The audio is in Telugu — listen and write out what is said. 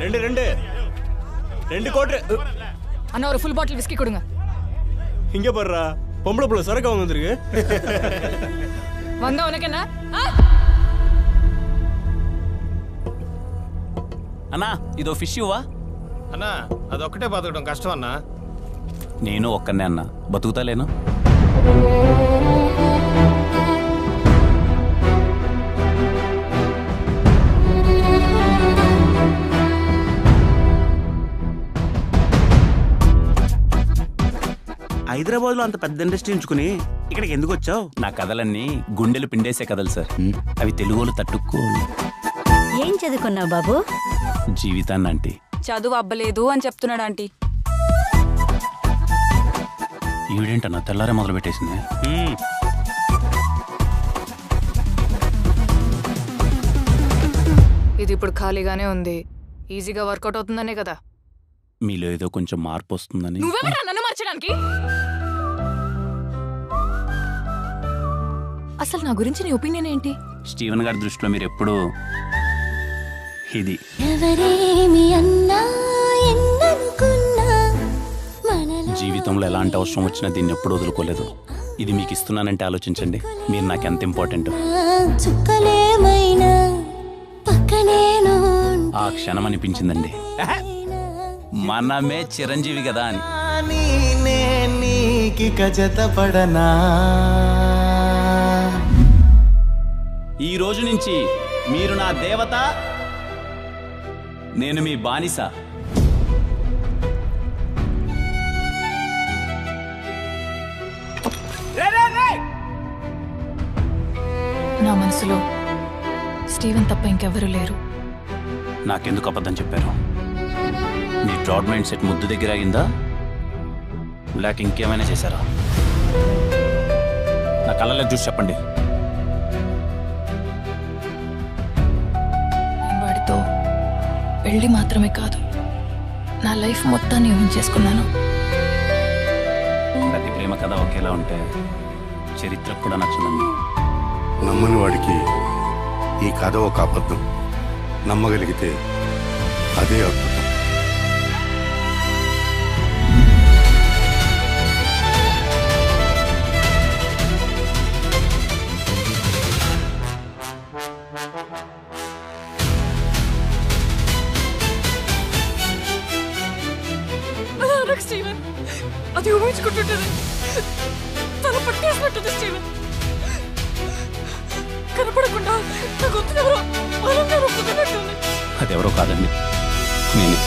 ரெண்டு கோட்ரு அண்ணா ஒரு ஃபுல் பாட்டில் விஸ்கி கொடுங்க. இங்க போடுறா பொம்பளை புள்ள சரக்கு வாங்க வந்திருக்கு. வந்தா உனக்கு என்ன? అన్నా ఇదో ఫిష్ ఇవ్వా అన్నా అదొక్కటే బతకడం కష్టం అన్నా. నేను ఒక్కనే అన్నా బతుకుతాలేను. హైదరాబాద్ లో అంత పెద్ద ఇండస్ట్రీ ఉంచుకుని ఇక్కడికి ఎందుకు వచ్చావు? నా కథలన్నీ గుండెలు పిండేసే కథలు సార్. అవి తెలుగులో తట్టుకోవాలి. ఏం చదువుకున్నావు బాబు? జీవితాన్ని అంటే చదువు అబ్బలేదు అని చెప్తున్నాడు ఆంటీ. ఈవిడేంటన్నా తెల్లారే మొదలు పెట్టేసింది. ఇది ఇప్పుడు ఖాళీగానే ఉంది. ఈజీగా వర్కౌట్ అవుతుందనే కదా. మీలో ఏదో కొంచెం మార్పు వస్తుందని. నువ్వెవరా నన్ను మార్చడానికి? అసలు నా గురించి నీ ఒపీనియన్ ఏంటి? స్టీవెన్ గారి దృష్టిలో మీరు ఎప్పుడు ఇది జీవితంలో ఎలాంటి అవసరం వచ్చినా దీన్ని ఎప్పుడు వదులుకోలేదు. ఇది మీకు ఇస్తున్నానంటే ఆలోచించండి, మీరు నాకు ఎంత ఇంపార్టెంట్. ఆ క్షణం అనిపించిందండి మనమే చిరంజీవి కదా అని. ఈ రోజు నుంచి మీరు నా దేవత, నేను మీ బానిస. నా మనసులో స్టీవెన్ తప్ప ఇంకెవరూ లేరు. నాకెందుకు అబద్ధం చెప్పారు? మీ డ్రాడ్ మైండ్ సెట్ ముద్దు దగ్గర ఆగిందా, లేక ఇంకేమైనా చేశారా? నా కళ్ళలో చూసి చెప్పండి. నేను వాడితో పెళ్లి మాత్రమే కాదు, నా లైఫ్ మొత్తాన్ని ఊహించేసుకున్నాను. ప్రతి ప్రేమ కథ ఒకేలా ఉంటే చరిత్ర కూడా నచ్చదండి. నమ్మని వాడికి ఈ కథ ఒక అబద్ధం, నమ్మగలిగితే అదే అద్భుతం. స్టీవెన్ అది ఊహించుకుంటుంటది, తల పట్టేసినట్టుంది. స్టీవెన్ కనపడకుండా నా గొంతునెవరో అదెవరో కాదండి, నేనే.